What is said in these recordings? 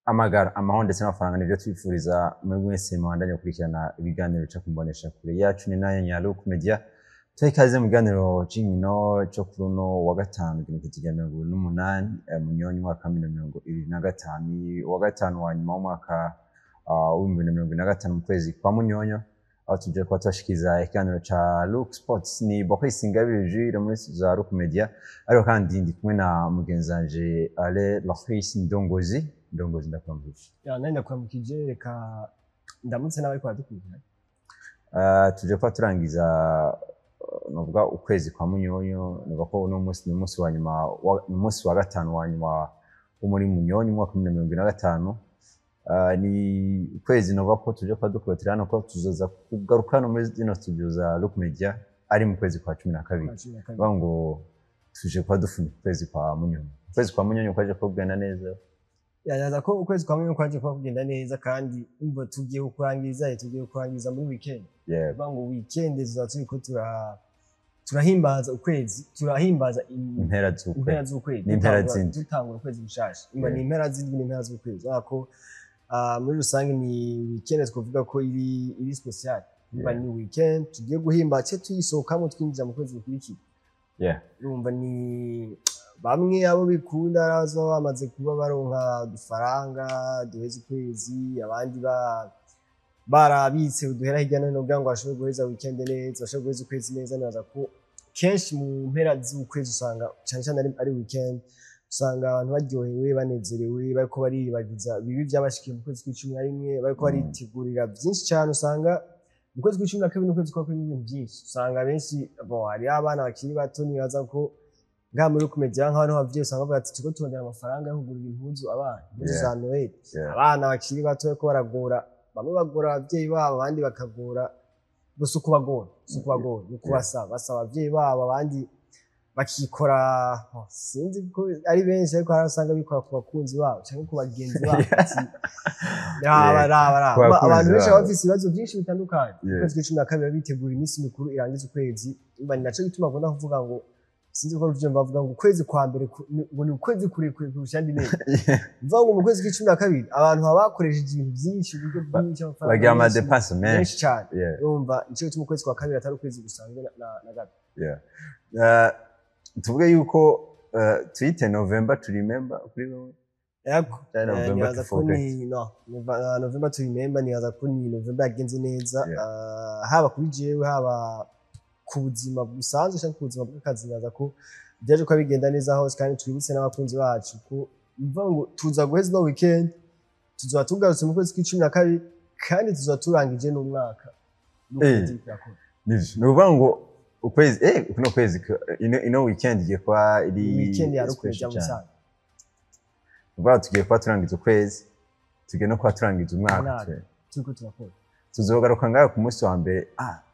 amahoro ndetse n'amafaranga nibyo twifuriza muri mwese mwandanye gukurikirana ibiganiro cyo kumbonesha kure yacu ni nayo Nyaruku Media twikaze mu biganiro cy'inkino cyo kuruno wa gatanu gikijyana n'umunani munyoni mwaka 2025 wa gatanu wa nyuma mwaka wa 2025 mu kwezi kwa munyonyo aho tuje kwa twashikiza ikiganiro cha Look Sports ni Boris Ingabire Jules muri za Look Media ariko kandi ndi kumwe na mugenzanje Ale Lohis Ndongozi ndakwambuje nenda kwamukije reka ndamutse nawe kwa dukurikira tuje kwa turangiza novuga ukwezi kwa munyonyo novuga ko no munsi wa nyuma umunsi wa gatanu wa nyuma wo muri munyonyo mwaka 2025 ni ukwezi novuga ko tuje kwa dukurikira no ko tuzoza kugarukana muri zino studio za Look Media ari mu kwezi kwa 12 bango tuje kwa dufuna ukwezi kwa munyonyo kwaje kugenda neza yaza ko ukwezi kwa munyonyo kwaje kugenda neza kandi umva tugiye kurangiza muri weekend bango weekend tuzaturi ko turahimbaza ukwezi turahimbaza impera z'ukwezi n'impera zindi dutangura ukwezi bushasha imba ni impera zindi n'impera z'ukwezi ako muri rusange ni weekend twavuga ko iri special imba ni weekend tugiye guhimba cyo tuyisohokamo twinjira mu kwezi gukurikira urumva ni bamwe abo bikunda arazo bamaze kuba baronka udufaranga duheze ukwezi abandi barabitse uduhera hirya no hino kugira ngo bashobore guheza weekend neza bashobore guheza ukwezi neza naza ko kenshi mu mpera z'ukwezi usanga cyane ari weekend usanga abantu baryohewe banezerewe bariko baribagiza bibi byabashikiye mu kwezi kwa 11 bariko baritegurira byinshi cyane usanga mu kwezi kwa 12 n'ukwezi kwa 11 byinshi usanga benshi hari abana bakiri bato nibaza ko nga muri kumejya nk'abantu bavye usanga bavuga ati tuko tubonera amafaranga yo kugura impuzu abana impuzu za Noel abana bakiri bato bariko baragora bamwe bagora abavyeyi babo abandi bakagora gusa kubagora no kubasaba abavyeyi babo abandi bakikora sinzi ko ari benshi ariko harasanga bikora ku bakunzi babo cyangwa ku bagenzi babo abantu benshi bafise ibibazo byinshi bitandukanye kwezi 12 bitegura iminsi mikuru irangiza ukwezi imba ni naco gituma agomba kuvuga ngo sinzi ko ruvyo bavuga ngo ukwezi kwa mbere ngo ni ukwezi kure kurushandi neza mvuga ngo mu kwezi k'12 abantu babakoresheje ibintu byinshi uburyo bwinshi amafaranga bagira ama dépenses menshi cyane urumva nico gituma ukwezi kwa kabiri atari ukwezi gusanzwe na gato tuvuge yuko twite November to remember kuri wowe yego nibaza ko ni November to remember nibaza ko ni November yagenze neza haba kuri jewe haba ku buzima busanzwe cyangwa ku buzima bw'akazi naza ko byaje ko bigenda neza hose kandi twibutse n'abakunzi bacu ko mva ngo tuza guheza no weekend tuzoba tugarutse mu kwezi k'12 kandi tuzoba turangije n'umwaka nuvuga ngo ukwezi kuno kwezi ino weekend igiye kwa iri weekend ya rukuja musanze ubwo tugiye kwa turangiza ukwezi tugiye no kwa turangiza umwaka tuko turakora tuzogaruka ngaho ku munsi wa mbere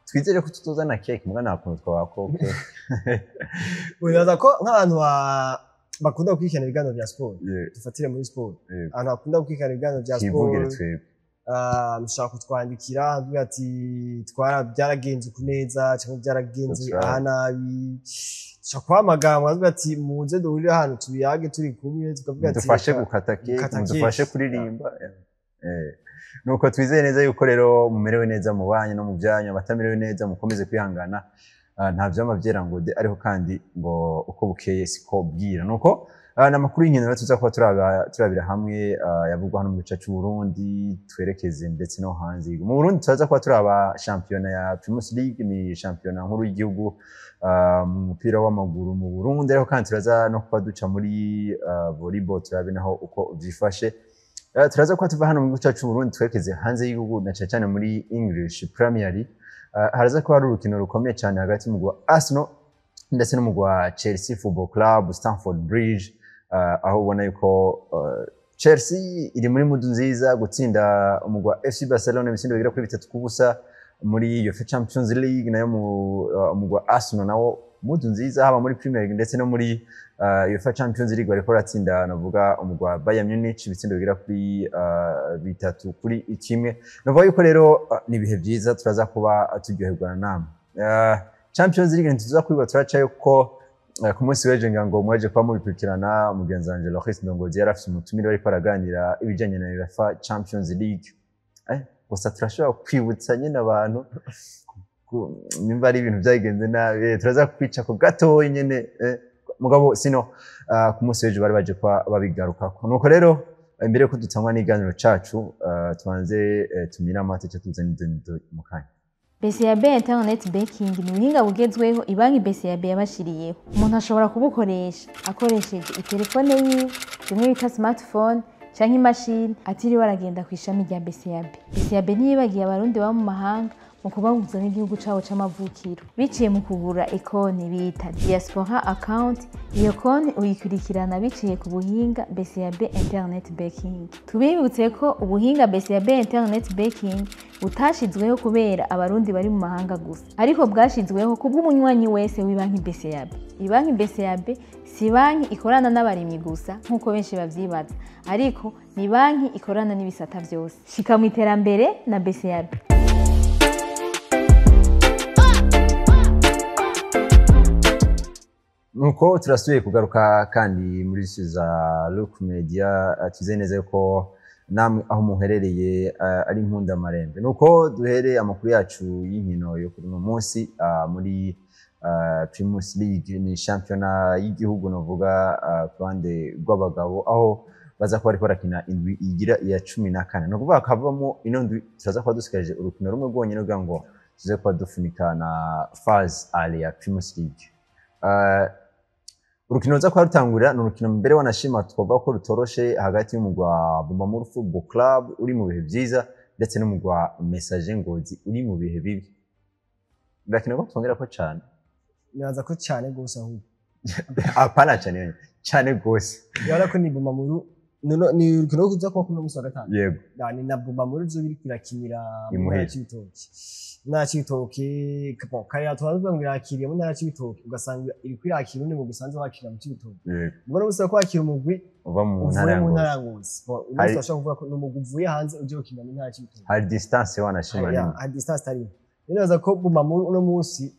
twizere ko tutozana cake mugana nakuntu twabakoke uraza ko nk'abantu bakunda kwikana ibiganiro bya sport dufatire muri sport abantu bakunda kwikana ibiganiro bya sport mushaka kutwandikira avuga ati byaragenze ku neza cyangwa byaragenze nabi cyo kwamagana avuga ati muze duhurire hano tubiyage turi kumwe tukavuga ati dufashe gukata cake dufashe kuririmba nuko twizeye neza yuko rero mumerewe neza mu banyu no mu byanyu abatamerewe neza mukomeze kwihangana nta byamavyera ngo ariko kandi ngo uko bukeye siko bwira nuko namakuru y'inkino tuza kuba turabira hamwe yavugwa hano mu gice cy'u Burundi twerekeze ndetse no hanze mu Burundi tuza kuba turaba championnat ya Primus League ni championnat nkuru y'igihugu mu mupira w'amaguru mu Burundi ariko kandi turaza no kuba duca muri volleyball turabe naho uko vyifashe turaza kuba tuva hano mu gice cy'u Burundi twerekeze hanze y'igihugu na cyane muri English Premier League haraza kuba ari urukino rukomeye cyane hagati mu Arsenal ndetse no mu Chelsea Football Club Stamford Bridge aho ubona yuko Chelsea iri muri mudu nziza gutsinda umugwa FC Barcelona ibisindo bigira kuri 3-0 muri UEFA Champions League nayo umugwa Arsenal nawo mudu nziza haba muri Premier League ndetse no muri UEFA Champions League bariko ratsinda navuga umugwa Bayern Munich ibitsindo bigira kuri 3-1 navuga yuko rero ni bihe byiza turaza kuba turyoherwa namwe Champions League ntiza kwiba turaca yuko ku munsi w'ejo ngo mwaje kwa mubikurikirana mugenzi wanje Loris Ndongozi yarafise umutumire bari paraganira ibijanye na UEFA Champions League gusa turashobora kwibutsa nyine abantu nimba ari ibintu byagenze nabi turaza kwica ko gato nyene mugabo sino ku munsi w'ejo bari baje kwa babigarukako nuko rero imbere yo kudutangwa n'iganiro cacu tubanze tumira amate cyo tuzana indendo mu kanya. BCAB Internet Banking ni ubuhinga bugezweho ibanki BCAB yabashiriyeho. Umuntu ashobora kubukoresha akoresheje itelefone yiwe, rimwe bita smartphone canke imashini atiriwe aragenda kwishami rya BCAB. BCAB ntiyibagiye abarundi baba mu mahanga mu kubahuza n'igihugu cabo c'amavukiro biciye mu kugura ekoni bita diaspora account. Iyo konti uyikurikirana biciye ku buhinga BCAB Internet Banking. Tubibutse ko ubuhinga BCAB Internet Banking butashizweho kubera abarundi bari mu mahanga gusa, ariko bwashizweho kubw'umunywanyi wese w'ibanki BCAB. Ibanki BCAB si banki ikorana n'abarimyi gusa nk'uko benshi bavyibaza, ariko ni banki ikorana n'ibisata vyose. Shika mu iterambere na BCAB. Nuko turasubiye kugaruka kandi muri za Look Media tuze neza yuko namwe aho muherereye ari nkunda marembe. Nuko duhere amakuru yacu y'inkino yo kuri uno munsi muri Primus League, ni championa y'igihugu novuga kwande rw'abagabo, aho baza kuba ariko barakina indwi igira iya 14. No kuvuga kavamo ino ndwi turaza kuba dusigaje urukino rumwe rwonyene kugira ngo tuze kuba dufunika na phase ale ya Primus League. Urukino ruza kuba rutangurira ni urukino mbere wanashima twavuga ko rutoroshe hagati y'umugwa Bumamuru Football Club uri mu bihe byiza ndetse n'umugwa Messager Ngozi uri mu bihe bibi. Ndakina ko twongera ko cyane naza ko cyane gose ahubwo apana cyane gose yara ko ni Bumamuru ni urukino kuza ko kuno musi wa gatanu. Yego ni na Bumamuru zo biri kirakinira mu Cibitoke na Cibitoke kapo kaya twavuga ngo irakiriye mu ntara Cibitoke ugasanga iri kwirakira undi mu gusanze wakira mu Cibitoke. Ubwo no ko wakira umugwi uva mu ntara ya Ngozi umuntu ashaka kuvuga ko n'umugwi uvuye hanze uje ukina mu ntara Cibitoke. Hari distance wanashima nini hari distance tari ninaza ko Bumamuru uno munsi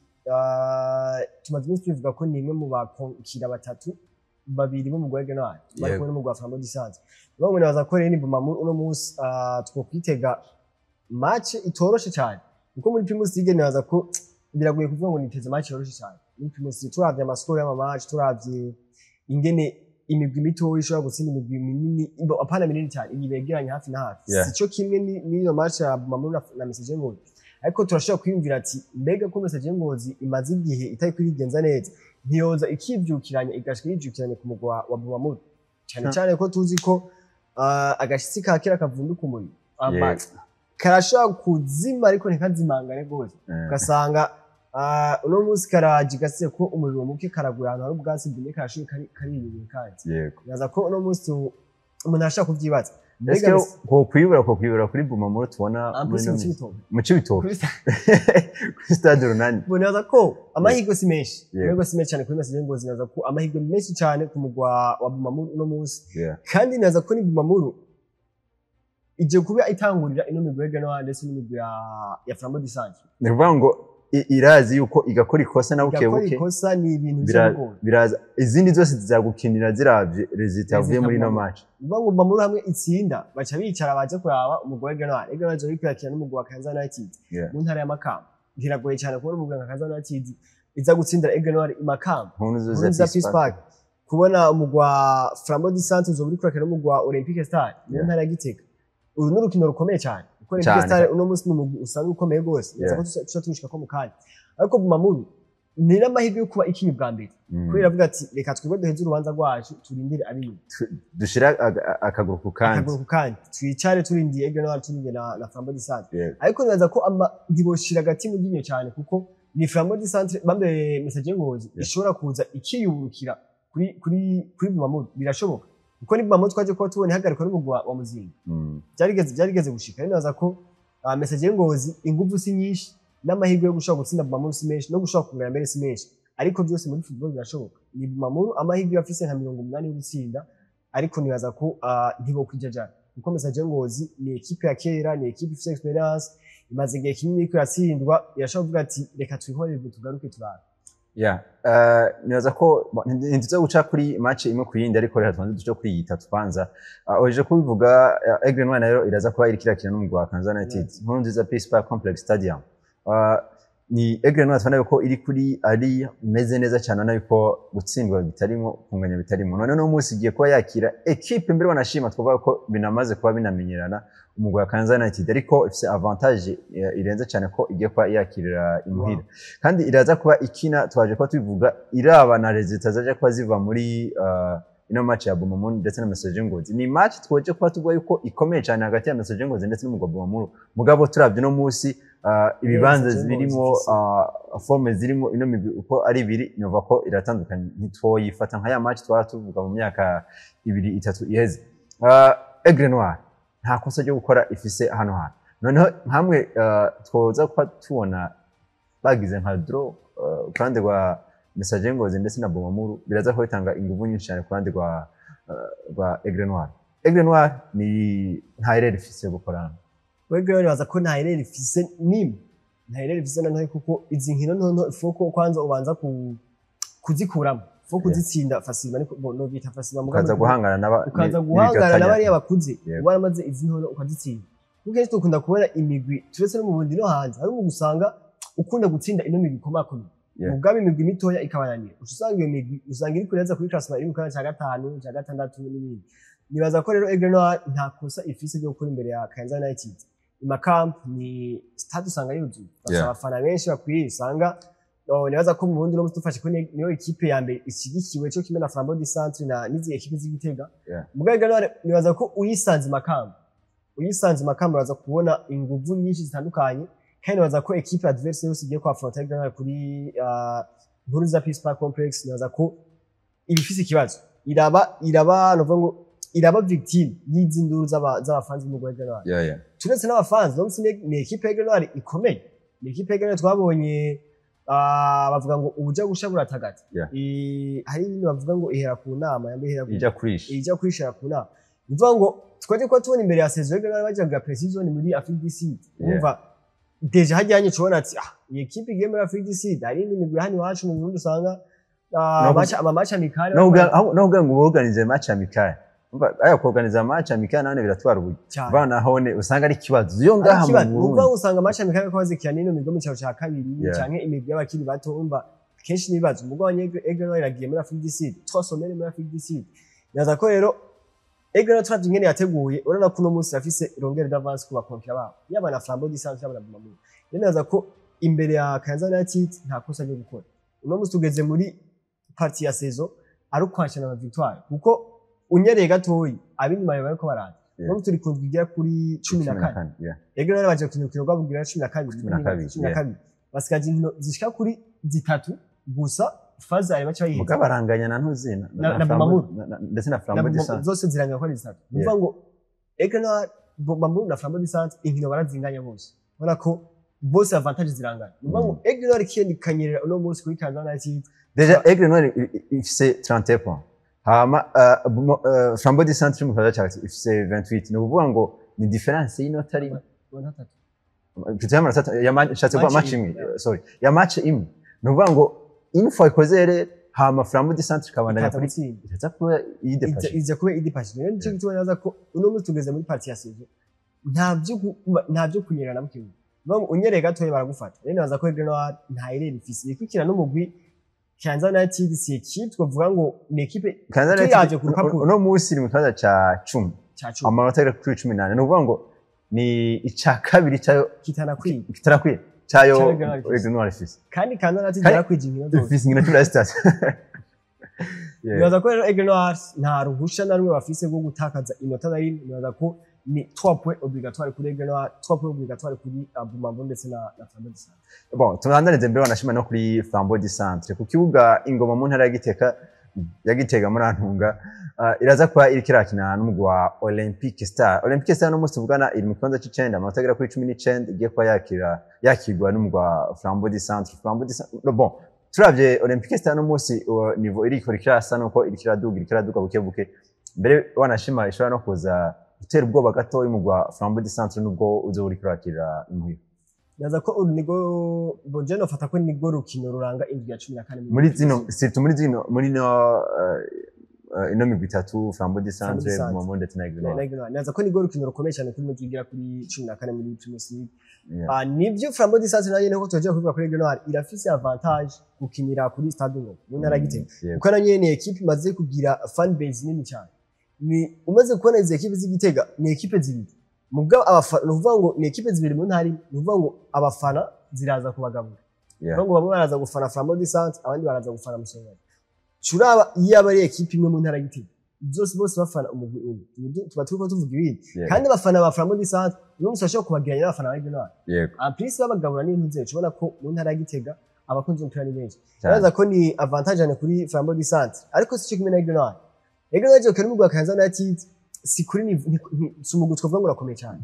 tumaze iminsi tuvuga ko ni imwe mu bakira batatu babiri bo mu Gwege nawe bari kumwe n'umugwi wa Flambo Disanze. Ubwo naza ko rero ni Bumamuru uno munsi twokwitega match itoroshe cyane kuko muri Primus League naza ko biragoye kuvuga ngo niteze match yoroshe cyane. Muri Primus League turavye amascore y'ama match, turavye ingene imigwi mito ishobora gutsinda imigwi minini apana minini cyane ibegeranye hafi na hafi. Sico kimwe n'iyo match ya Bumamuru na Messager Ngozi, ariko turashobora kwiyumvira ati mbega ko Messager Ngozi imaze igihe itari kurigenza neza ntiyoza ikivyukiranya igashika yijukiranye ku mugwa wa Bumamuru cyane cyane ko tuzi ko agashitsi kakira kavunduka umuri karashobora kuzima ariko ntikazimangane gose ugasanga uno munsi karaje gasiye ko umuriro muke karagura ahantu hari ubwatsi bwine karashoboye kariyubira kandi naza ko uno munsi umuntu ashaka kuvyibaza mbega ko kwibura kuri Bumamuru tubona mu Cibitoke kuri stade runani. Bonaza ko amahirwe si menshi cyane kuri Messager Ngozi, naza ko amahirwe menshi cyane ku mugwa wa Bumamuru uno munsi kandi naza ko ni Bumamuru ije kuba itangurira ino migwege no ndetse n'imigwi ya Flambo Disanze. Ni kuvuga ngo irazi yuko igakora ikosa na bukebuke ikosa ni ibintu by'ubwo biraza izindi zose zizagukinira ziravye resultat yavuye muri no match. Uvuga ngo Bumamuru hamwe itsinda baca bicara baje kuraba umugwege no ege baje bikwakira n'umugwi wa Kayanza United mu ntara ya Makamba. Ndiragoye cyane kubona umugwi wa Kayanza United iza gutsindira ege no i Makamba za Peace Park, kubona umugwi wa Flambo Disanze zo buri kwakira n'umugwi wa Olympique Stade mu ntara ya Gitega. Uru n'urukino rukomeye cyane kuko Olympique Stade uno munsi n'umugwi usanga ukomeye gose nzako tushaka ko mu kanya, ariko Bumamuru ni n'amahirwe yo kuba ikinyi bwa mbere kubera avuga ati reka twebwe duheze urubanza rwacu turindire ari dushira akaguru ku kandi twicare turindiye ege no turindiye na Flambo Disanze. Ariko naza ko ndiboshira gati mu ginyo cyane kuko ni Flambo Disanze bambe Messager Ngozi ishobora kuza ikiyuburukira kuri Bumamuru birashoboka kuko ni Bumamuru twaje ko tubone hagarikwa n'umugwi wa Muzinga byarigeze gushika. Naza ko Messager Ngozi ingufu si nyinshi n'amahirwe yo gushaka gutsinda Bumamuru si menshi no gushaka kungana mbere si menshi, ariko byose muri football birashoboka. Ni Bumamuru amahirwe afise nka 80 yo gutsinda, ariko nibaza ko ntibo kwijajana kuko Messager Ngozi ni equipe ya kera, ni equipe ifite experience imaze igihe kinini ko yatsindwa, irashobora kuvuga ati reka twihorere tugaruke turara. nibaza ko ntiza guca kuri match imwe ku yindi ariko reka tubanze duce kuri iyi itatu kwanza. Oje kubivuga Aigle Noir nayo iraza kuba iriko irakina n'umugwi wa Kansas United nkuru nziza Peace Park Complex Stadium. Ni Aigle Noir tubona ko iri kuri ari meze neza cyane nayo ko gutsindwa bitarimo kunganya bitarimo none no munsi igiye kuba yakira equipe mbere wanashima twavuga ko binamaze kuba binamenyerana umugwi wa Kansas United ariko ifite avantage irenze cyane ko igiye kuba yakirira imuhira kandi iraza kuba ikina twaje ko tubivuga iraba na resultats zaje kuba ziva muri ino match ya Bomamun ndetse na Message Ngozi ni match twoje kuba tuvuga yuko ikomeye cyane hagati ya Message Ngozi ndetse n'umugwi wa Bomamun mugabo turavye no munsi ibibanza birimo forme zirimo ino migwi uko ari ibiri nova ko iratandukanye ntitwoyifata nka ya match twara tuvuga mu myaka 2-3 iheze. Aigle Noir nta kosa ryo gukora ifise hano hano noneho hamwe twoza kuba tubona bagize nka draw kandi rwa Message Ngozi ndetse na Bomamun biraza ko bitanga ingufu nyinshi cyane kandi rwa Aigle Noir. Aigle Noir ni nta erreur ifise gukorana Wegere baza ko nta irere ifise nimwe nta irere ifise nanone kuko izi nkino none ifoko kwanza ubanza kuzikuramo foko kuzitsinda fasima ariko no bita fasima ukaza guhangana n'abari abakuze waramaze izi ntono ukazitsinda kuko cyo dukunda kubona imigwi turetse no mu bundi no hanze ari mu gusanga ukunda gutsinda ino migwi komakome mugabe imigwi mitoya ikabananira usanga iyo migwi usanga iri kureza kuri classement iri mu kana cya 5 cya 6 n'ibindi nibaza ko rero Aigle Noir nta kosa ifise ryo gukora imbere ya Kansas United Imakamp ni stade usanga yuzuye abafana benshi bakwiye usanga nibaza ko mu bundi no mutufashe ko niyo equipe ya mbere ishigikiwe cyo kimwe na Flambeau du Centre na nizi equipe z'Igitega mu Aigle Noir nibaza ko uyisanze Imakamp baza kubona inguvu nyinshi zitandukanye kandi nibaza ko equipe adverse yose igiye kwa affronter Aigle Noir kuri nkuru za Peace Park Complex nibaza ko ibifise ikibazo iraba novuga ngo iraba victime y'izinduru z'abafanzi mu Aigle Noir turetse n'abafanzi donc ni equipe Aigle Noir ikomeye ni equipe Aigle Noir twabonye bavuga ngo ubuja gusha buratagata hari ibintu bavuga ngo ihera ku nama yambe ija kurishira ku nama bivuga ngo twaje ko tubona imbere ya saison Aigle Noir bajaga precision muri Afrique du Sud umva deja hajyanye cubona ati iyi equipe igiye muri Afrique du Sud hari indi migwi hano iwacu mu Burundi usanga match amicale no ngo organize match amicale aya kuorganiza match amicale nane biratwara ubuye bana hone usanga ari kibazo yo ngaha mu Burundi usanga match amicale ko bazikira nino migo mu cyaro cya kabiri canke imigwi y'abakiri bato umva kenshi nibazo umugabanye Aigle Noir iragiye muri Afrique du Sud 3 semaines muri Afrique du Sud naza ko rero Aigle Noir twavye ngene yateguye urana ko no munsi afise rongere d'avance ku bakonkira babo yaba na Flambeau du Centre yaba na Bomamun naza ko imbere ya Kansas United nta kosa ryo gukora uno munsi tugeze muri partie ya saison ari kwashana na victoire kuko unyereye gatoyi abinyuma yawe ko baraza no turi kundwigira kuri 14 Aigle Noir baje kunukira rwabugira 12 basikaje inkino zishika kuri zitatu gusa faza ari bacha yize mugabaranganya na ntuzina na Bomamun ndetse na Flambeau du Centre zose ziranga ko ari zitatu bivuga ngo Aigle Noir Bomamun na Flambeau du Centre inkino barazinganya bose ubona ko bose avantage zirangana bivuga ngo Aigle Noir kindi kanyerera uno munsi kuri Kansas United déjà Aigle Noir ifise 30 points hama Flambeau du Centre mu kaza cyane ifise 28 no kuvuga ngo ni difference y'inota rimwe Kitama ya match kwa match imwe sorry ya match imwe no kuvuga ngo info ikozere hama Flambeau du Centre kabandanya kuri itaza kuba ije kuba idipashe rero nicyo tubonaza ko uno munsi tugeze muri partie ya saison ntabyo kunyerana mukiwe bamwe unyereye gatoye baragufata rero naza ko Aigle Noir nta irene ifise ikikira no mugwi Kansas United si equipe twavuga ngo ni equipe yaje ku rupapuro no munsi iri mu kaza ca 10 amanota ari kuri 18 no kuvuga ngo ni ica kabiri cyayo kitarakwiye cyayo Aigle Noir ifise kandi Kansas United yarakwije inkino zose ifise inkino turi stade nibaza ko rero Aigle Noir nta ruhusha na rumwe bafise rwo gutakaza inota na rimwe nibaza ko ni 3 points obligatoires kuri Aigle Noir 3 points obligatoires kuri Bomamun ndetse na Flambeau du Centre bon tubandanije mbere wanashima no kuri Flambeau du Centre ku kibuga Ingoma mu ntara yagitega muri Antunga iraza kuba iri kirakina n'umugwi wa Olympique Star no munsi tuvugana iri mu kibanza c'9 amanota agera kuri 19 igiye kuba yakirwa n'umugwi wa Flambeau du Centre bon turavye Olympique Star no munsi niveau iri ko kirasa nuko iri kiraduga buke mbere wanashima ishobora no kuza gutera ubwoba gato y'umugwi wa Flambeau du Centre nubwo uzo uri kurakira imuhira Naza ko urunigo Bojeno fata ko nigo rukino ruranga indwi ya 14 muri zino muri no ino migwi itatu Flambeau du Centre Momo ndetse na Aigle. Naza ko nigo rukino rukomeye cyane kuri mugigira kuri 14 muri Primus League. Nibyo Flambeau du Centre nayo nako twaje kuvuga kuri Aigle irafise avantage gukinira kuri Stade Ngoma mu ntara Gitega. Kuko na nyene equipe imaze kugira fan base nini cyane. Ni umaze kubona izi equipe z'Igitega ni equipe zibiri. Mugabo abafana nuvuga ngo ni equipe zibiri mu ntari nuvuga ngo abafana ziraza kubagabura ngo bamwe baraza gufana Flambeau du Centre abandi baraza gufana Musonga curaba iyo abari equipe imwe mu ntara Gitega byose bose bafana umugwi umwe tuba turiko tuvuga ibindi kandi abafana ba Flambeau du Centre nibo musashaka kubagiranya n'abafana ba Aigle en plus babagabura n'intuze cubona ko mu ntara Gitega abakunzi umupira ni benshi baraza ko ni avantage ane kuri Flambeau du Centre ariko si cyo kimwe na Aigle cyo kari mu gwa Kanza na Tite si kuri ni sumugu twavuga ngo rakomeye cyane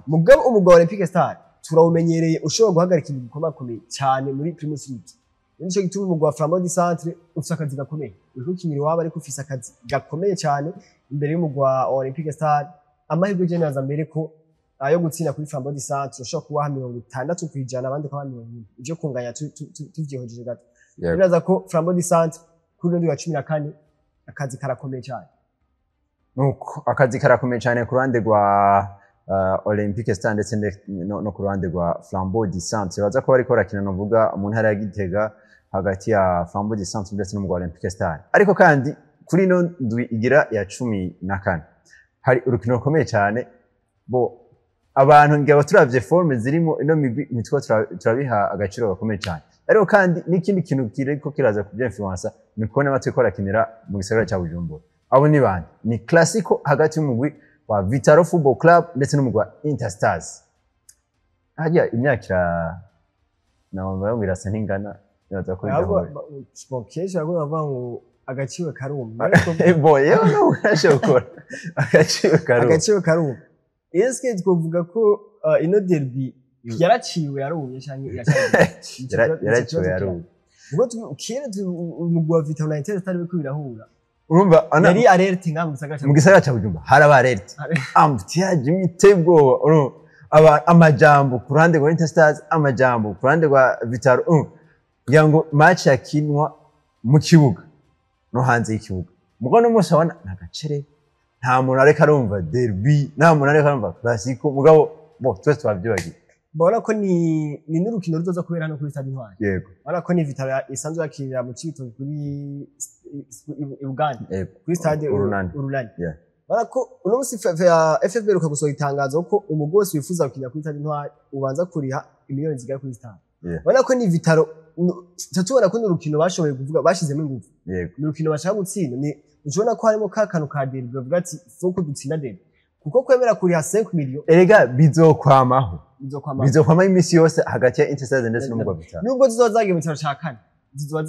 mugabo umugabo Olympique Star turawumenyereye ushobora guhagarika ibintu bikomeye cyane muri Primus League nico gituma umugabo wa Flambeau du Centre ufise akazi gakomeye uriko kinira waba ariko ufise akazi gakomeye cyane imbere y'umugabo wa Olympique Star amahirwe je naza mbere ko ayo gutsinda kuri Flambeau du Centre ushobora kuba 60 kwijana abandi ko 40 ivyo kunganya tuvyihojeje gato biraza ko Flambeau du Centre kuri ndwi wa 14 akazi karakomeye cyane nuko akazi karakomeye cyane ku ruhande rwa Olympique Star ndetse no ku ruhande rwa Flambeau du Centre baza ko bariko barakina novuga mu ntara ya Gitega hagati ya Flambeau du Centre ndetse no mu Olympique Star ariko kandi kuri no ndwi igira ya 14 hari urukino rukomeye cyane bo abantu ngabo turavye forme zirimo ino migwi nitwa turabiha agaciro gakomeye cyane ariko kandi n'ikindi kintu kiriko kiraza ku influence ni kubona amatwe ko rakinira mu gisagara cya Bujumbura abo ni bande ni classico hagati y'umugwi wa Vitaro Football Club ndetse n'umugwi wa Interstars hajya imyaka naomba birasa ntingana yaza ko abo kesho bavuga ngo agaciro karumba boye no urashobora agaciro karumba eske twovuga ko ino derby yaraciwe yarumye cyangwa yaraciwe yarumye ubwo kera umugwi wa Vitaro na Interstars biko birahura urumva yari alert ngamu mu gisagara cya Bujumbura haraba alert amutiyaje imitego amajambo ku ruhande rwa Interstars amajambo ku ruhande rwa Vitaro kugira ngo match yakinwa mu kibuga no hanze y'ikibuga mugo no munsi abana nagacere nta muntu areka arumva derby nta muntu areka arumva classico mugabo bo twese twabyibagiye bona ko ni n'urukino ruzoza kubera hano kuri Stade Intwari yego bona ko ni Vitaro isanzwe yakirira mu Cibito kuri Uganda kuri Stade Urunani bona ko uno musi FFB rukagusoha itangazo ko umugwi wose wifuza gukinira kuri Stade Intwari ubanza kuriha imiliyoni zigera kuri 5 bona ko ni Vitaro tatubona ko n'urukino bashoboye kuvuga bashizemo ingufu n'urukino bashaka gutsinda ni ushobora ko harimo kakanu ka derby bavuga ati fuko dutsinda derby kuko kwemera kuriha 5 miliyoni erega bizokwamaho imisi yose hagati ya Interstars ndetse n'umugwi wa Vitaro nubwo zizozagiye mu cyaro cya kane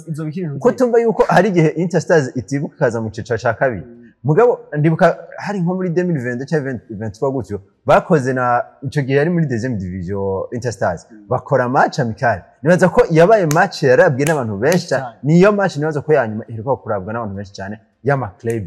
izo bikiri ko tumva yuko hari igihe Interstars itibuka kaza mu cyiciro cya kabiri mugabo ndibuka hari nko muri 2022 cyangwa 2023 gutyo bakoze na ico gihe yari muri deuxième division Interstars bakora match amical nibaza ko yabaye match yarabwe n'abantu benshi cyane niyo match nibaza ko yanyuma iheruka kurabwa n'abantu benshi cyane y'ama club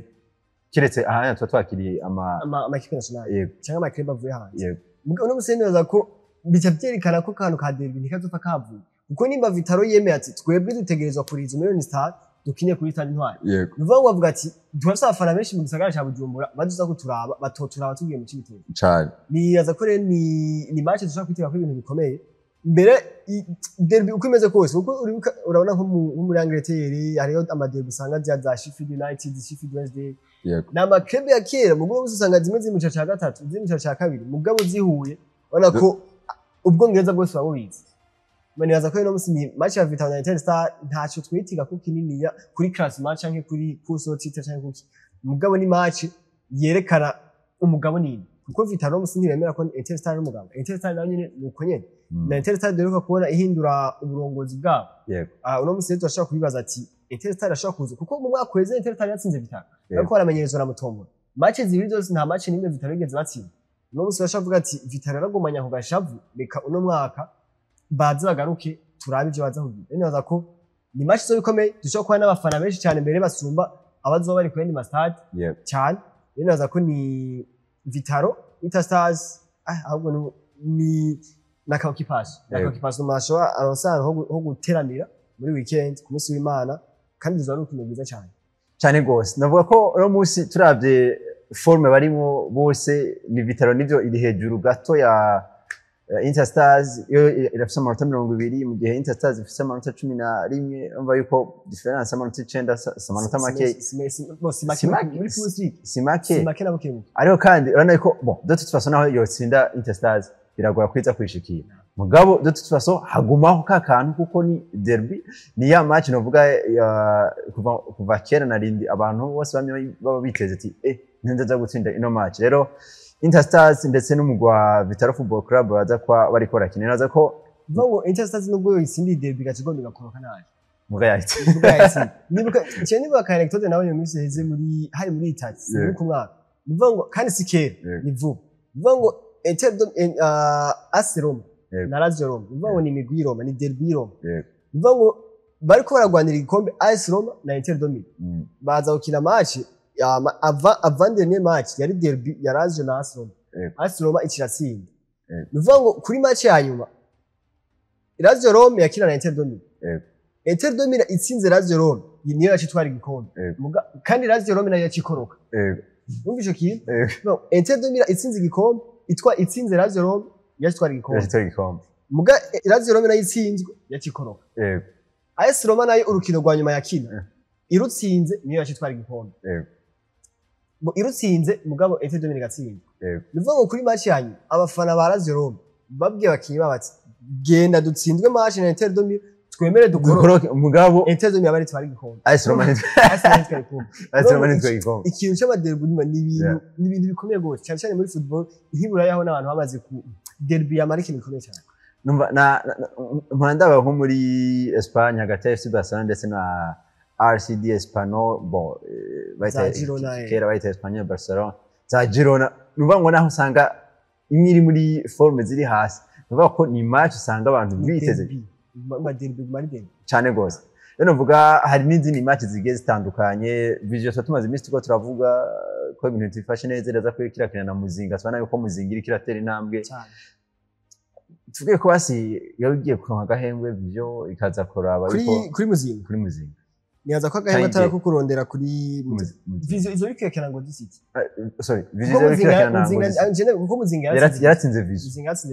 kiretse ahanya twakiriye ama equipe nationale cyangwa ama club avuye hanze uno musene nibaza ko bica byerekana ko kantu ka derby ntikazopfa kavuye kuko nimba Vitaro yemeye ati twebwe dutegerezwa kuriza miliyoni 6 dukinye kuri Stade Intwari nuvuga ngo bavuga ati turafite abafana benshi mu gisagara cya Bujumbura baduza kuturaba batoturaba tugiye mu Cibito cyane niyaza ko rero ni match dushaka kwitega ko ibintu bikomeye mbere derby uko imeze kose kuko urabona nko muri Angleterre hariyo amaderby usanga za Sheffield United Sheffield Wednesday n'ama club ya kera mugabo usanga zimwe ziri mu cyiciro cya gatatu ziri mu cyiciro cya kabiri mugabo zihuye ubona ko ubwongereza bwose babubizi manibaza ko ino musi ni match ya Vitaro na Interstars ntaco twitiga ko kininiya kuri class match canke kuri course titre canke kuki mugabo ni match yerekana umugabo nini kuko Vitaro musi ntibemera ko Interstars ari umugabo Interstars nayo nyene nuko nyene na Interstars deruka kubona ihindura uburongozi bwabo uno musi turashaka kubibaza ati Interstars ashaka kuza kuko mu mwaka weze Interstars yatsinze Vitaro ariko baramenyerezwa na Mutombo match zibiri zose nta match nimwe Vitaro yigeze batsinda uno musi bashaka kuvuga ati Vitaro yaragomanya ku gashavu reka uno mwaka baza bagaruke turabe ibyo baza kugira nibaza ko ni match zo bikomeye dushobora kuba n'abafana benshi cyane mbere basumba abazoba bari kuri stade cyane nibaza ko ni Vitaro Interstars ahubwo ni naka occupation mashobora aronsana ho guteranira muri weekend ku munsi w'Imana kandi bizaba n'ukuntu bwiza cyane gose navuga ko uno munsi turavye forme barimo bose ni Vitaro nivyo iri hejuru gato ya Interstars yo irafise amanota 20 mu gihe Interstars ifise amanota 11 umva yuko difference amanota 9 amanota make si make ariko kandi urana yuko bon de toute façon naho yotsinda Interstars biragora kwiza kwishikira mugabo de toute façon hagumaho kakantu kuko ni derby ni ya match novuga kuva kera narindi abantu bose baba biteze ati ndenza gutsinda ino match rero Interstars ndetse n'umugwa Vitaro Football Club baza kwa bari kora kinera naza ko ngo Interstars nubwo yoitsindi derby gakigondo gakoroka naje muga yati nibuka cyane nibuka anecdote nawe yumvise heze muri hari muri Itati muri kumwaka ngo kandi sikere ni vuba ngo AS Roma na Lazio Roma ngo ni migwi Roma ni derby Roma ngo bariko baragwanira igikombe AS Roma na Inter de Milan baza gukina match avant-dernier match yari derby ya Lazio na AS Roma AS Roma ikiratsinda ngo kuri match ya nyuma Lazio Roma yakina na Inter de Milan Inter de Milan itsinze Lazio Roma niyo yacitwara igikombe kandi Lazio Roma nayo yakikoroka umvisho kintu Inter de Milan itsinze igikombe itsinze Lazio Roma yacitwara igikombe muga Lazio Roma nayo itsinzwe yakikoroka AS Roma nayo urukino rwa nyuma yakina irutsinze niyo yacitwara igikombe irutsinze mugabo Inter de Milan gatsinze ngo kuri match yanyu abafana ba Lazio Roma babwiye bakinyi babati genda dutsinzwe match na Inter de Milan twemere dukoroke mugabo Inter de Milan bari twari igikombe AS Roma igikombe ikintu cy'amaderby ni ibintu bikomeye gose cyane cyane muri football ihibura yaho n'abantu bamaze ku derby ya Mariki bikomeye cyane numva mpanda nko muri Espagne hagati ya FC Barcelona ndetse na RCD Espanyol bon kera bayita Espanyol Barcelona za Girona numva ngo naho usanga imwe muri forme ziri hasi numva ko ni match usanga abantu biteze cyane gose rero mvuga hari n'izindi match zigiye zitandukanye Vision tumaze iminsi tuko turavuga ko ibintu tifashe neza reza ko kirakina na Muzinga tubana yuko Muzinga iri kiratera intambwe tuvuge ko basi yagiye kuronka agahembwe Vision ikaza koraba kuri Muzinga niyaza ko agahembwe atara ko kurondera kuri Vision izo bikekera ngo disiti sorry Vision bikekera na Muzinga yaratsinze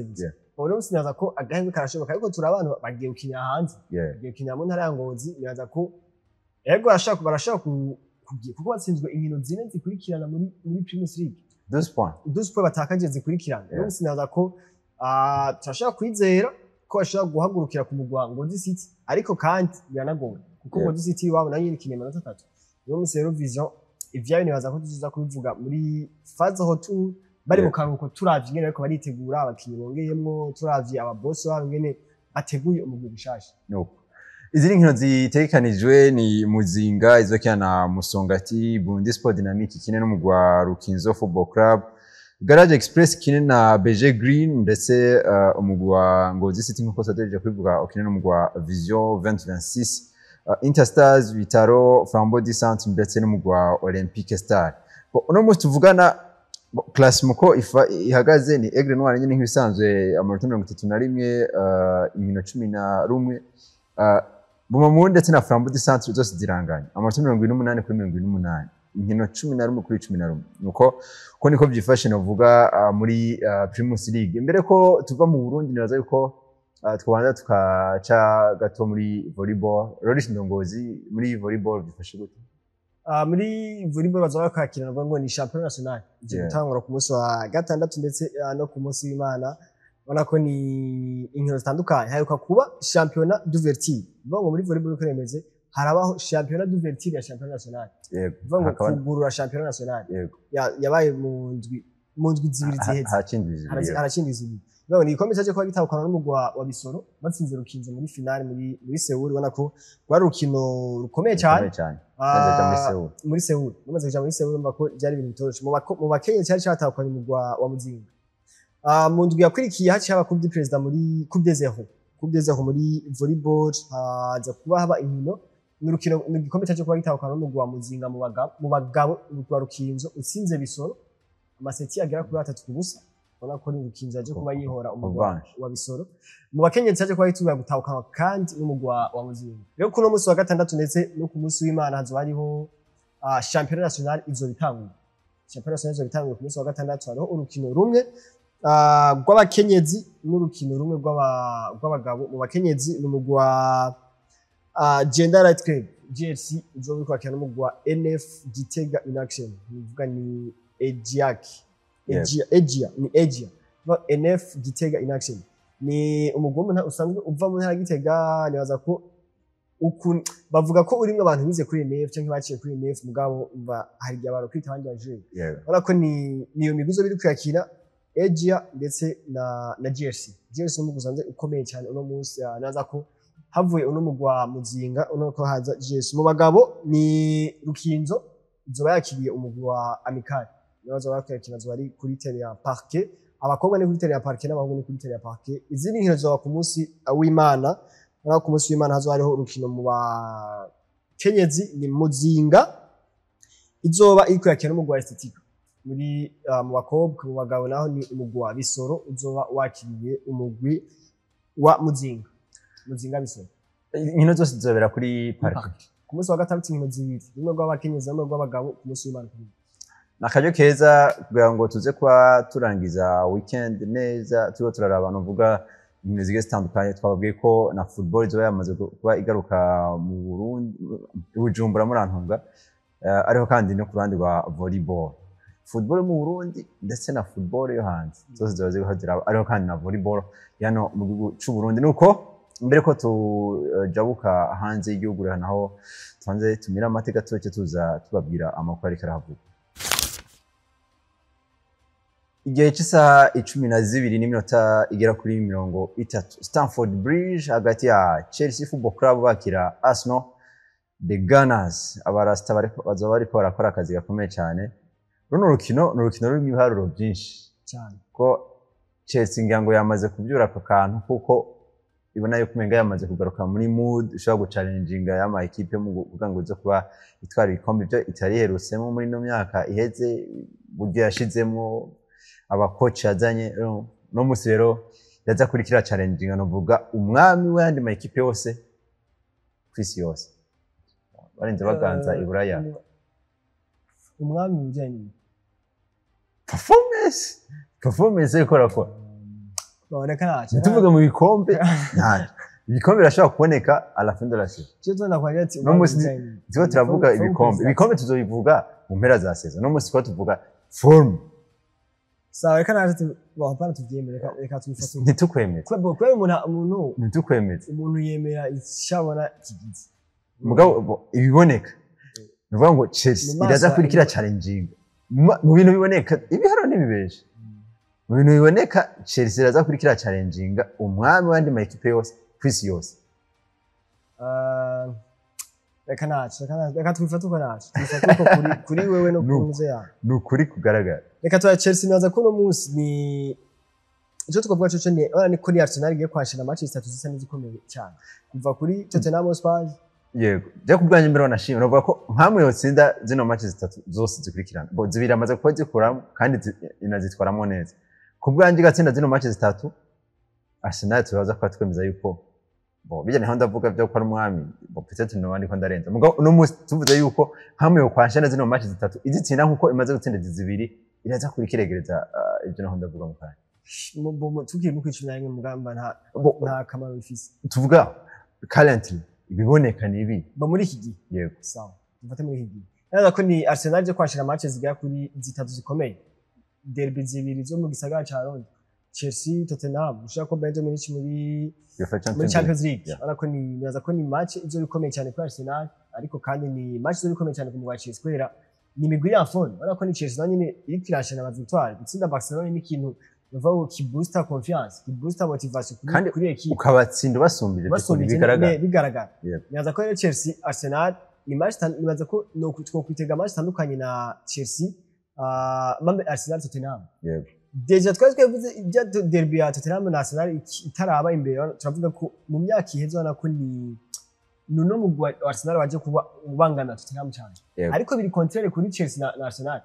Vision Oro sinaza ko agahembwe karashoboka ariko turi abantu bagiye ukinya hanze bagiye ukinya mu ntara ya Ngozi niyaza ko yego barashaka kuko batsinzwe inkino zine zikurikirana muri Premier League 12 points batakaje zikurikirana rero sinaza ko turashaka kwizera ko bashaka guhagurukira ku mugwa Ngozi City ariko kandi biranagoye kuko Ngozi City wabo nayo iri kinema 3 rero musero Vision ivyayo nibaza ko tuza kubivuga muri phase hotu bari mu karuhuko turavye ingene ariko baritegura abakinyi bongeyemwo turavye ababoss babo ingene bateguye umugwi bishasha izindi nkino zitegekanijwe ni Muzinga izokina na Musongati Bundesport Dynamic kine n'umugwa Rukinzo Football Club Garage Express kine na BG Green ndetse umugwa Ngozi City nkuko sadeje kwivuga okine n'umugwa Vision 2026 Interstars Vitaro Flambeau du Centre ndetse n'umugwa Olympique Star uno munsi tuvugana class muko ihagaze ni Aigle Noir nyine nk'ibisanzwe amanota 31 inkino 11 Bumamu ndetse na Flambeau du Centre zose ziranganye amanota 28 kuri 28 inkino 11 kuri 11 nuko ko niko byifashe novuga muri Premier League imbere ko tuva mu Burundi niraza yuko twabanza tukaca gato muri volleyball Rorish Ndongozi muri volleyball byifashe gute muri volleyball bazaba kwakirana ngo ni championnat national gitangura ku munsi wa gatandatu ndetse no ku munsi w'Imana bona ko ni inkino zitandukanye haruka kuba championnat d'ouverture ngo muri volleyball kuremeze harabaho championnat d'ouverture ya championnat national yego ngo kugurura championnat national yabaye mu ndwi zibiri ziheze haracindizibiri ngo ni komite cyaje kwa gitahukana n'umugwa wa Bisoro batsinze Rukinzo muri finale muri Seoul ubona ko rwari rukino rukomeye cyane muri Seoul bamaze kuja muri Seoul umva ko byari ibintu bitoroshe mu bakenye cyari cyatahukana umugwa wa Muzinga mu ndwi yakurikiye haci haba coupe du president muri coupe des zéros muri volleyball haza kuba haba inkino n'urukino n'igikombe cyaje kwa gitahukana n'umugwa wa Muzinga mu bagabo rwa Rukinzo utsinze Bisoro amaseti agera kuri 3-0 ubona ko ni urukinzo yaje kuba yihora umugwa wa Bisoro mu bakenyezi yaje kuba yituye gutahukana kandi n'umugwa wa Muzinga rero kuno munsi wa gatandatu ndetse no ku munsi w'Imana hazo hariho championnat national izo bitangura championnat national izo bitangura ku munsi wa gatandatu hariho urukino rumwe rw'abakenyezi n'urukino rumwe rw'abagabo mu bakenyezi n'umugwa Gender Right Club GFC izo biri kwakira n'umugwa NF Gitega in Action bivuga ni Agia no NF Gitega in Action ni umugombe usanzwe uva mu ntara Gitega nibaza ko bavuga ko urimwe abantu bize kuri NF cyangwa baciye kuri NF mugabo hari igihe abantu kwita abandi baje urabona ko niyo miguzo biri kwakira Agia ndetse na GFC n'umugwa usanzwe ukomeye cyane uno munsi naza ko havuye uno mugwa Muzinga uno ko haza GFC mu bagabo ni Rukinzo izoba yakiriye umugwa Amical nazo bakakina bari kuri tele ya Parquet abakobwa ni kuri tele ya Parquet n'abahungu ni kuri tele ya Parquet izindi nkino zo ku munsi w'Imana na ku munsi w'Imana hazo hariho urukino mu bakenyezi ni Muzinga izoba iri kwakira n'umugwa Estetika muri mu bakobwa mu bagabo naho ni umugwa Bisoro uzoba wakiriye umugwi wa Muzinga Bisoro inkino zose zizobera kuri Parquet ku munsi wa gatandatu inkino zibiri rimwe rw'abakenyezi n'umwe rw'abagabo ku munsi w'Imana Nakaryo keza kugira ngo tuze kwa turangiza weekend neza tuzo turaraba novuga inkino zige zitandukanye twababwiye ko na football izo yamaze kuba igaruka mu Burundi Bujumbura muri Antunga ariho kandi no ku ruhande rwa volleyball football mu Burundi ndetse na football yo hanze zose ziba zihadira ariho kandi na volleyball yano mu gihugu cy'u Burundi nuko mbere ko tujabuka hanze y'igihugu naho twanze tumira amateka tuce tuza tubabwira amakuru ari karavuga igihe cy'isaha 12:02 igera kuri 30 Stamford Bridge hagati ya Chelsea Football Club bakira Arsenal the Gunners abarasta bazoba bariko barakora akazi gakomeye cyane runo rukino rurimo ibiharuro byinshi cyane ko Chelsea ngango yamaze kubyura ako kantu kuko ibona yo kumenga yamaze kugaruka muri mood ushobora guchallenginga yama equipe mu kuvuga ngo zo kuba itwara ibikombe byo itari herutsemo muri no myaka iheze buryo yashizemo abakoci yazanye no musi rero yaza kurikira challenging novuga umwami w'andi ma equipe yose kwisi yose barinze baganza iburaya umwami ujanye performance ikora ko baboneka nacu tuvuga mu bikombe ibikombe birashobora kuboneka à la fin de la saison cyo tunda kwa ati no musi cyo turavuga ibikombe tuzobivuga mu mpera za saison no musi ko tuvuga form sawa kana ati bahapana tuvyemera reka tubifata ntitukwemera kwebe umuntu ntitukwemera umuntu yemera ishabona kigize mugabo ibiboneka nuvuga ngo Chelsea iraza kurikira challenging mu bintu biboneka ibiharo ntibibeshe mu bintu biboneka Chelsea iraza kurikira challenging umwami wandi ma equipe yose kwisi yose reka tubifata uko nacu tubifata uko kuri wewe no kunze yawe nukuri kugaragara reka tuya Chelsea naza kuno munsi ni icyo twavuga cyo ni ko ni Arsenal igiye kwashira match 3 zisa n'izikomeye cyane kuva kuri Tottenham Hotspur yego bya kubwanye mbere wanashimye navuga ko nkamwe yotsinda zino match 3 zose zikurikirana bo zibiri amaze kuba zikuramo kandi inazitwaramo neza kubwanje gatsinda zino match 3 Arsenal turaza kwa twemeza yuko bo bijya naho ndavuga byo ko ari umwami bo peut-être no bandi ko ndarenza mugabo no musi tuvuze yuko hamwe yo kwashana zino match 3 izitsinda nkuko imaze gutsinda zibiri iraza kurikiregereza ibyo naho ndavuga mu kanya bo tugiye mu kwicuna rimwe mugamba nta kamaro bifise tuvuga currently ibiboneka nibi ba muri iki gihe yego sawa mfate muri iki gihe neza ko ni Arsenal je kwashira match zigera kuri 3 zikomeye derby zibiri zo mu gisagara ca Londres Chelsea Tottenham ushaka ko Bayern Munich muri Champions League ariko ni neza ko ni match izo bikomeye cyane kuri Arsenal ariko kandi ni match izo bikomeye cyane ku mugwa Chelsea kwera ni migwi ya fone ariko ni Chelsea nyine iri kirashana na victoire gutsinda Barcelona ni kintu bava ki booster confiance ki booster motivation kuri equipe ukabatsinda basumbije bigaragara neza ko Chelsea Arsenal ni match nibaza ko no kwitega match tandukanye na Chelsea mambe Arsenal Tottenham yego deja twavuze ibya derby ya Tottenham na Arsenal itaraba imbere turavuga ko mu myaka iheze wana ko ni nuno mu Arsenal waje kuba ubangana Tottenham cyane ariko biri contraire kuri Chelsea na Arsenal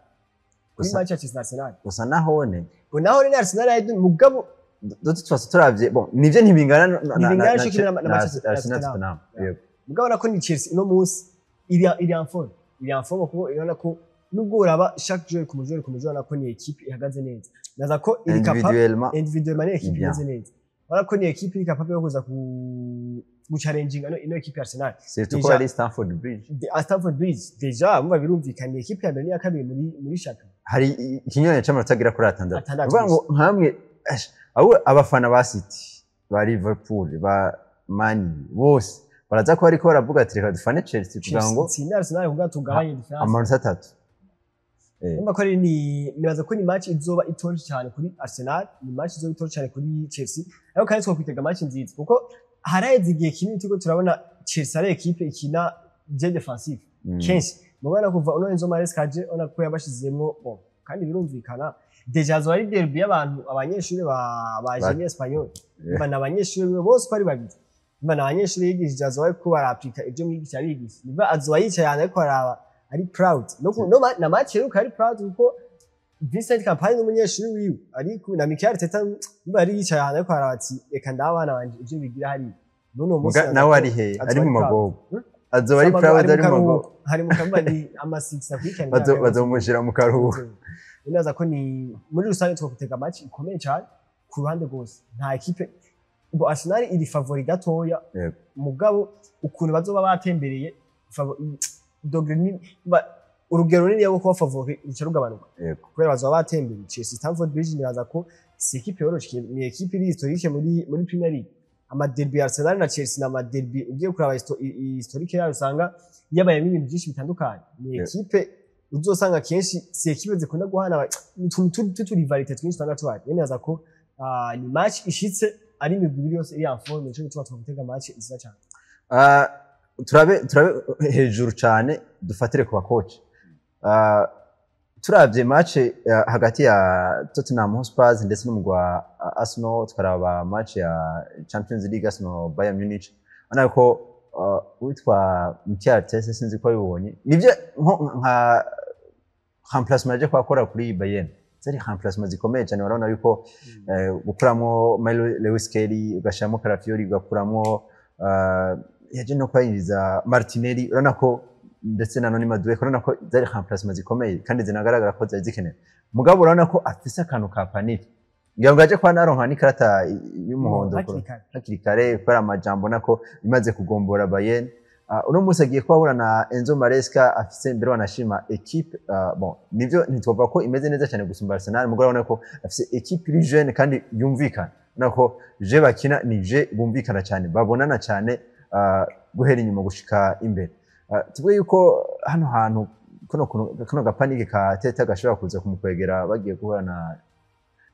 kuri match ya Chelsea na Arsenal gusa nahone naho ni Arsenal yari mugabo dote twase turavye bon nivyo ntibingana ntibingana cyo kimwe na match ya Arsenal Tottenham yego mugabo nako ni Chelsea no munsi iri en forme kuko irana ko nubwo uraba chaque jour ku mujoro nako ni equipe ihagaze neza naza ko iri capable individuellement equipe ihagaze neza wala ko ni equipe iri capable yo kuza ku challenging ino equipe Arsenal c'est tout quoi Stamford Bridge déjà muba birumvikana equipe ya mbere ni ya kabiri muri shaka hari ikinyone cy'amanota kuri atandatu uvuga ngo nkamwe abafana ba City ba Liverpool ba Man bose baraza ko ariko baravuga ati reka dufane Chelsea kugira ngo Arsenal kugira tugabanye difference amanota 3 Umva ko nibaza ko ni match izoba itoroshe cyane kuri Arsenal ni match izoba itoroshe cyane kuri Chelsea ariko kandi twakwitega match nziza kuko haraheze igihe kinini tuko turabona Chelsea ari equipe ikina je defensive kenshi mubona kuva uno Enzo Maresca aje ona ko yabashizemo bon kandi birumvikana deja zo ari derby y'abantu abanyeshuri ba Genie Espanyol bana abanyeshuri bose bari babiri bana abanyeshuri yigishije zo ko barapika ibyo mwigisha bigisha niba azoba yicaye ariko araba ari proud no na match rero ari proud kuko Vincent Kompany n'umunyeshuri wiwe ariko na Mikel Arteta bari yicaye ariko araba ati reka ndabana banje ibyo bigira hari none musi nawe ari he ari mu magogo azoba ari proud ari mu magogo hari mu kambani ama 6 african bazomushira mu karuhuko inaza ko ni muri rusange twakutega match ikomeye cyane ku ruhande rwose nta equipe ngo Arsenal iri favori gatoya mugabo ukuntu bazoba batembereye urugero nini yabo kuba favori rugabanuka kubera bazoba batembereye Chelsea Stamford Bridge niraza ko si equipe yoroshe ni equipe iri historique muri Premier League ama derby Arsenal na Chelsea na derby ugiye kuraba historique yayo usanga yabayemo ibintu byinshi bitandukanye ni equipe uzosanga kenshi si equipe zikunda guhana utuntu rivalite twinshi usanga tuhari niraza ko ni match ishitse ari imigwi yose iri en forme cyo gituma twagutega match isa cyane turabe hejuru cyane dufatire ku bakoci turavye match hagati ya Tottenham Hotspur ndetse n'umugwa Arsenal tukaraba match ya Champions League Arsenal Bayern Munich anako witwa Mikel Arteta sinzi ko yibonye nivyo nka remplacement je kwakora kuri Bayern zari remplacement zikomeye cyane barabona yuko gukuramo Lewis Kelly ugashamo Calafiori ugakuramo yaje no kwinjiza Martinelli urabona ko ndetse na Noni Madueke urabona ko zari remplacement zikomeye kandi zinagaragara ko zari zikeneye mugabo urabona ko afise akantu ka panique ngira ngo aje kwa naronka n'ikarata y'umuhondo hakiri kare kwera amajambo nako imaze kugombora Bayern uno musi agiye kwahura na Enzo Maresca afise mbere wanashima equipe bon nivyo ntitwova ko imeze neza cyane gusumba Arsenal mugabo urabona ko afise equipe iri jeune kandi yumvikana nako je bakina nije bumvikana cyane babonana cyane guhera inyuma gushika imbere tuvuge yuko hano hantu kuno gapanike ka Teta gashobora kuza kumukwegera bagiye guhura na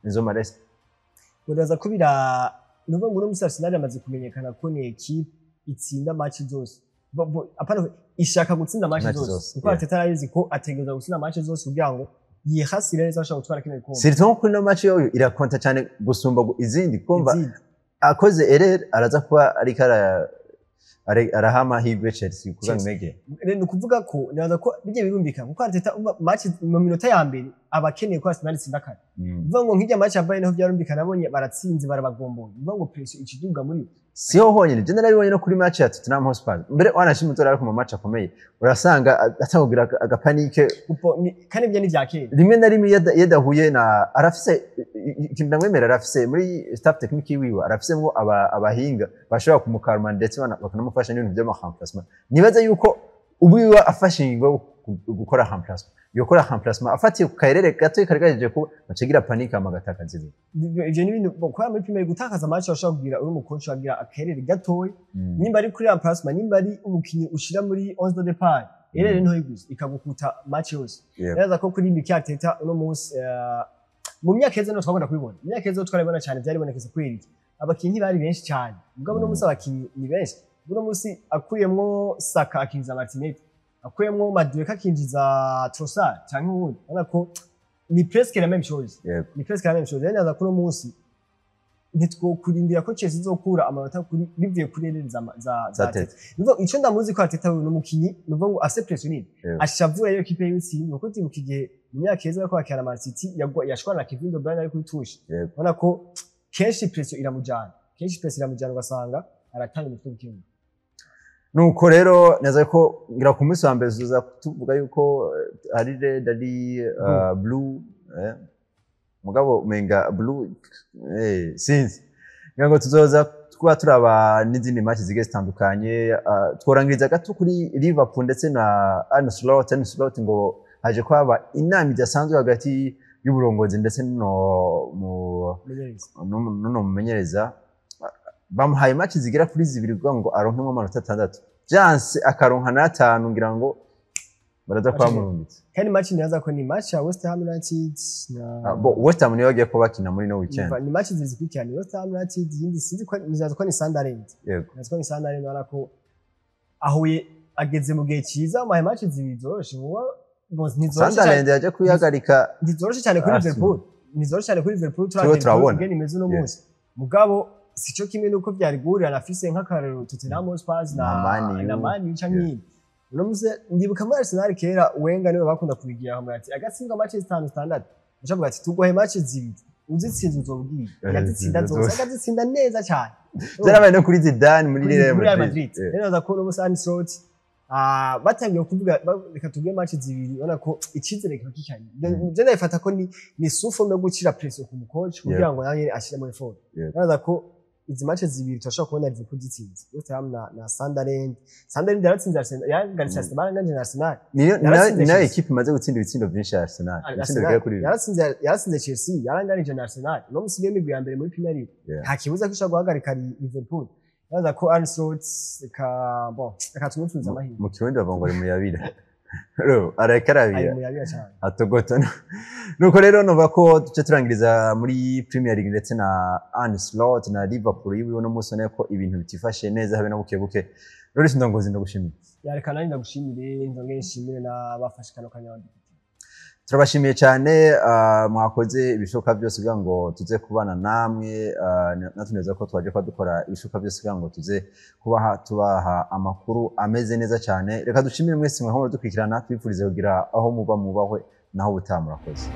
Enzo Maresca uraza kubira nuvuga ngo no Arsenal yamaze kumenyekana ko ni equipe itsinda match zose apana ishaka gutsinda match zose kuko Teta arabizi ko ategeza gutsinda match zose kugira ngo yihasire neza ashaka gutwara kino gikombe sirito kuri no match yo irakonta cyane gusumba izindi kumva akoze erreur araza kuba ari kara arahama higwe Chelsea kuvuga ngege rero kuvuga ko naza ko bijye birumbika kuko Arteta match mu minota ya mbere abakeneye ko Arsenal itsinda kare uvuga ngo nkijya match yabaye naho byarumbika nabonye baratsinze barabagomboye uvuga ngo pressure ikiduga muri siho honyine je narabibonye no kuri match ya Tottenham Hotspur mbere wanashima utora ko mu match akomeye urasanga atakugira agapanike kandi byo ni byakeye rimwe na rimwe yadahuye na arafise kindamwemera arafise muri staff technique wiwe arafisemo abahinga bashobora kumukarma ndetse bakanamufasha n'ibintu by'ama remplacement nibaza yuko ubuwe afashingo gukora remplacement yokora remplacement afatiye ku kairere gato karigaje ko bacegira panique amagataka nziza ivyo ni ibintu kwa muri premier gutakaza match washobora kugira uri mu coach wagira akairere gato nimba ari kuri remplacement nimba ari umukinyi ushira muri 11 de départ erere nto yiguze ikagukuta match yose neza ko kuri Mikel Arteta uno munsi mu myaka yeze no twagomba kubibona myaka yeze twarabona cyane byari bonekeza kwiriki abakinyi bari benshi cyane mugabo no munsi abakinyi ni benshi uno munsi akuyemwo Saka akinza Martinelli akuyemwo Madueke akinjiza Trossard cyangwa ubundi urabona ko ni presque la même chose ni presque la même chose neza ko uno munsi ntitwokurindira ko Chelsea izokura amanota kuri bivuye kuri rero za Tete. Nizo ico ndamuzi ko Arteta no mukinyi nuvuga ngo afite pression nini ashavura iyo kipe y'utsinzi nuko tibuka igihe mu myaka yeze ko akira Man City yashwana na Kevin De Bruyne ari kuri touche ubona ko kenshi pression iramujana ugasanga aratanga umutwe w'ikintu nuko rero neza ko ngira ku munsi wa mbere tuza tuvuga yuko ari red ari blue mugabo umenga blue sinzi ngira ngo tuzoza kuba turaba n'izindi match zigiye zitandukanye tworangiriza gato kuri Liverpool ndetse na Arne Slot ngo haje kwaba inama idasanzwe hagati y'uburongozi ndetse no mumenyereza bamuhaye match zigera kuri zibiri kugira ngo aronkemo amanota 6 Janse akaronka na 5 ngira ngo baraza kwamurungitse kandi match niyaza ko ni match ya West Ham United na West Ham niyo yagiye ko bakina muri no weekend ni match zizikurikirana West Ham United yindi sinzi ko nizaza ko ni Sunderland yego nizaza ko ni Sunderland wala ko ahuye ageze mu gihe cyiza amahe match zibizoroshe Sunderland yaje kuyagarika ntizoroshe cyane kuri Liverpool turabona ngene imeze no munsi mugabo sico kimwe nuko byari guhurira na fise nk'akarero Tottenham Hotspur na Man canke uno muze ndibuka muri Arsenal kera Wenger niwe bakunda kubigira hamwe ati agatsinda match 5-6 ucavuga ati tugohe match zibiri uzitsinze uzobwira agazitsinda zose agazitsinda neza cyane zarabaye no kuri Zidane muri Real Madrid rero za ko no Arne Slot batangiye kuvuga reka tugiye match zibiri ubona ko ikizere kiba kikanye je ndayifata ko ni sufo no gucira pressure ku mucoach kugira ngo nawe ashire muri effort rero ko izi match zibiri turashaka kubona Liverpool zitsinze West Ham na Sunderland yaratsinze Arsenal yagarutse Arsenal na Arsenal nayo equipe imaze gutsinda ibitsindo byinshi Arsenal yaratsinze Chelsea yaranganije na Arsenal no musigiye imigwi ya mbere muri Premier League nta kibuza ko guhagarika Liverpool yaza ko Arne Slot ka tumupfuza amahirwe mu kirundi bavuga ngo ari muri yabira arakarabira atogota nuko rero nova ko duce turangiriza muri Premier League ndetse na Arne Slot na Liverpool yiwe no musone ko ibintu bitifashe neza habe no bukebuke rero sindongozi ndagushimira yarekana ndagushimire ndongeye nshimire na bafashe kano kanyawandi turabashimiye cyane mwakoze ibishoka byose kugira ngo tuze kubana namwe natuneza ko twaje kwa dukora ibishoka byose kugira ngo tuze tubaha amakuru ameze neza cyane reka dushimire mwese mwe aho dukurikirana twifurize kugira aho muba mubahwe naho butamurakoze